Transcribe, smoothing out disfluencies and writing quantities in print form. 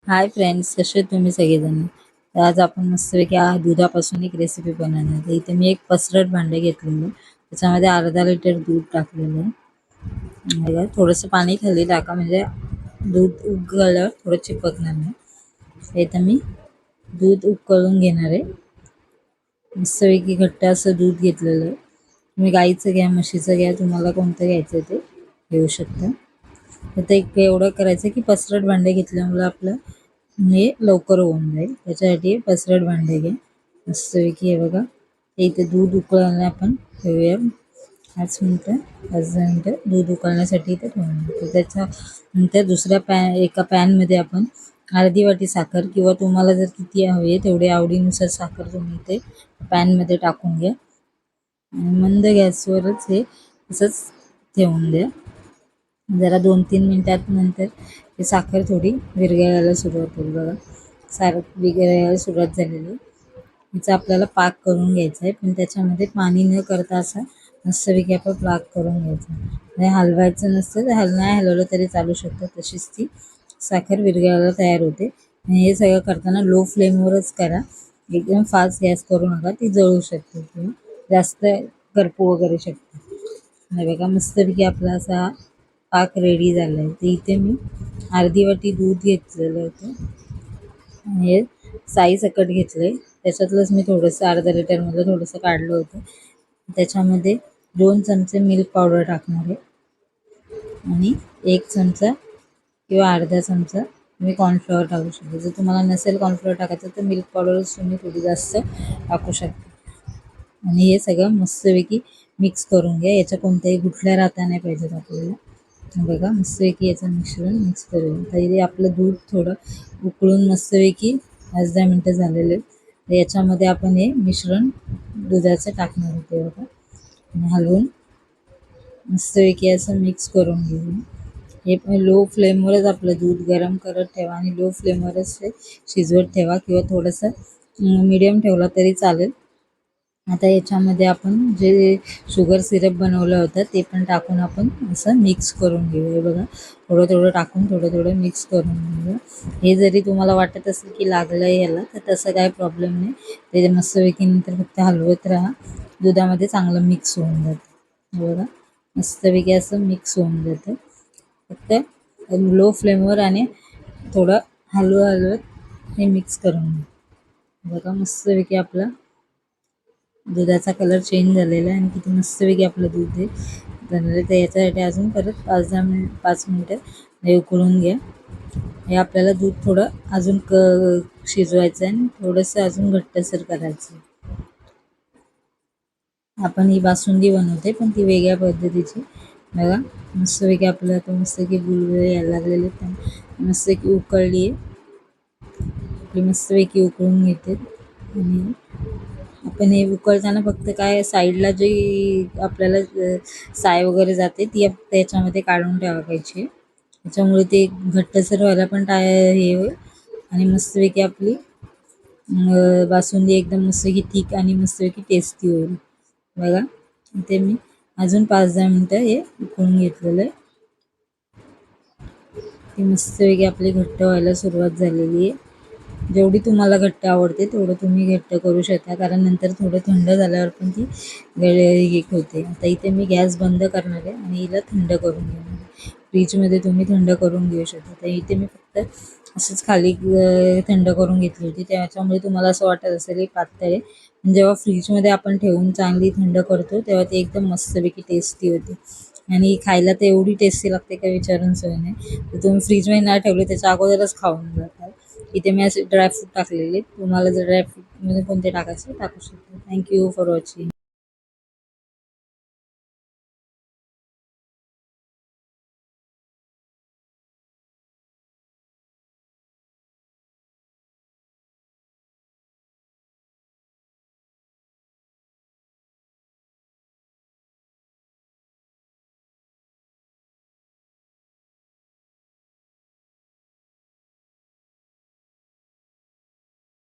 Hi friends, कसे आहेत तुम्ही सगळेजण? तर आज आपण मस्तपैकी दुधापासून एक रेसिपी बनवणार आहे. तर इथे मी एक पसरट भांडे घेतलेलं, त्याच्यामध्ये अर्धा लिटर दूध टाकलेलं आहे. थोडंसं पाणी खाली टाका म्हणजे दूध उकळल्यावर थोडं चिपकणार नाही. इथं मी दूध उकळून घेणार आहे. मस्तपैकी घट्ट असं दूध घेतलेलं आहे. तुम्ही गाईचं घ्या, म्हशीचं घ्या, तुम्हाला कोणतं घ्यायचं ते घेऊ शकता. आता एक एवढं करायचं की पसरट भांडे घेतल्यामुळं आपलं हे लवकर होऊन जाईल. त्याच्यासाठी पसरट भांडे घ्या मस्तपैकी. हे बघा, इथे दूध उकळायला आपण ठेवूया 5 मिनटं, 5-10 मिनटं दूध उकळण्यासाठी इथे ठेवून तर त्याच्यानंतर एका पॅनमध्ये आपण अर्धी वाटी साखर किंवा तुम्हाला जर किती हवी आहे तेवढी आवडीनुसार साखर तुम्ही इथे पॅनमध्ये टाकून घ्या आणि मंद गॅसवरच हे तसंच ठेवून द्या. जरा 2-3 मिनिटात नंतर ते साखर थोडी विरघळायला सुरुवात होईल. बघा, विरघळायला सुरुवात झालेली आहे. हिचा आपल्याला पाक करून घ्यायचा आहे, पण त्याच्यामध्ये पाणी न करता असा मस्तपैकी आपण पाक करून घ्यायचा. म्हणजे हलवायचं नसतं, तर नाही हलवलं तरी चालू शकतं. तशीच ती साखर विरघळायला तयार होते. आणि हे सगळं करताना लो फ्लेमवरच करा, एकदम फास्ट गॅस करू नका, ती जळू शकते किंवा जास्त करपू वगैरे शकते. हे बघा, मस्तपैकी आपला असा पाक रेडी झाला आहे. तर इथे मी अर्धी वाटी दूध घेतलेलं होतं आणि हे साई सकट घेतलं आहे. त्याच्यातलंच मी थोडंसं अर्धा लिटरमधलं थोडंसं काढलं होतं. त्याच्यामध्ये 2 चमचे मिल्क पावडर टाकणार आहे आणि 1 चमचा किंवा अर्धा चमचा तुम्ही कॉर्नफ्लॉवर टाकू शकता. जर तुम्हाला नसेल कॉर्नफ्लॉवर टाकायचं तर मिल्क पावडरच तुम्ही थोडी जास्त टाकू शकता. आणि हे सगळं मस्तपैकी मिक्स करून घ्या. याच्या कोणत्याही गुठल्या राहता नाही पाहिजेत आपल्याला. बघा, मस्तपैकी याचं मिश्रण मिक्स करून तरी आपलं दूध थोडं उकळून मस्तपैकी 5-10 मिनटं झालेले. तर याच्यामध्ये आपण हे मिश्रण दुधाचं टाकणार होते. बघा, आणि हलवून मस्तपैकी असं मिक्स करून घेऊ. हे पण लो फ्लेमवरच आपलं दूध गरम करत ठेवा आणि लो फ्लेमवरच ते शिजवत ठेवा किंवा थोडंसं मीडियम ठेवला तरी चालेल. आता याच्यामध्ये आपण जे शुगर सिरप बनवलं होतं ते पण टाकून आपण असं मिक्स करून घेऊ. हे बघा, थोडं थोडं टाकून थोडं थोडं मिक्स करून घेऊ. हे जरी तुम्हाला वाटत असेल की लागलं याला, तर तसं काय प्रॉब्लेम नाही. ते मस्तपैकी नंतर फक्त हलवत राहा, दुधामध्ये चांगलं मिक्स होऊन जातं. हे बघा, मस्तपैकी असं मिक्स होऊन जातं. फक्त लो फ्लेमवर आणि थोडं हलवत हे मिक्स करून घ्या. बघा, मस्तपैकी आपला दुधाचा कलर चेंज झालेला आहे आणि किती मस्तपैकी आपलं दूध हे झालेलं आहे. तर याच्यासाठी अजून परत 5 मिनटं हे उकळून घ्या. हे आपल्याला दूध थोडं अजून शिजवायचं आहे आणि थोडंसं अजून घट्टसर करायचं. आपण ही बासुंदी बनवते, पण ती वेगळ्या पद्धतीची. बघा, मस्तपैकी आपलं आता मस्तपैकी बुलबुले यायला लागलेले आहेत. मस्तपैकी उकळली आहे, आपली मस्तपैकी उकळून घेते. आणि आपण हे उकळताना फक्त काय साईडला जी आपल्याला साय वगैरे जाते ती त्याच्यामध्ये काढून ठेवायची. त्याच्यामुळे ते घट्टसर व्हायला पण हे होईल आणि मस्तपैकी आपली बासुंदी एकदम मस्तपैकी थिक आणि मस्तपैकी टेस्टी होईल. बघा, इथे मी अजून 5-10 मिनटं हे उकळून घेतलेलं आहे. ती मस्तपैकी आपली घट्ट व्हायला सुरुवात झालेली आहे. जेवढी तुम्हाला घट्ट आवडते तेवढं तुम्ही घट्ट करू शकता, कारण नंतर थोडं थंड झाल्यावर पण ती एक होते. आता इथे मी गॅस बंद करणार आहे आणि हिला थंड करून घेणार आहे. फ्रीजमध्ये तुम्ही थंड करून घेऊ शकता. तर इथे मी फक्त असंच खाली थंड करून घेतली होती, त्याच्यामुळे तुम्हाला असं वाटत असेल की पातळ आहे. पण जेव्हा फ्रीजमध्ये आपण ठेवून चांगली थंड करतो तेव्हा ती एकदम मस्तपैकी टेस्टी होते आणि खायला तर एवढी टेस्टी लागते का विचारून सोय नाही. तर तुम्ही फ्रीजमध्ये नाही ठेवले त्याच्या अगोदरच खाऊन जातात. इथे मी असे ड्रायफ्रूट टाकलेले. तुम्हाला जर ड्रायफ्रूटमध्ये कोणते टाकायचे टाकू शकता. Thank you for watching.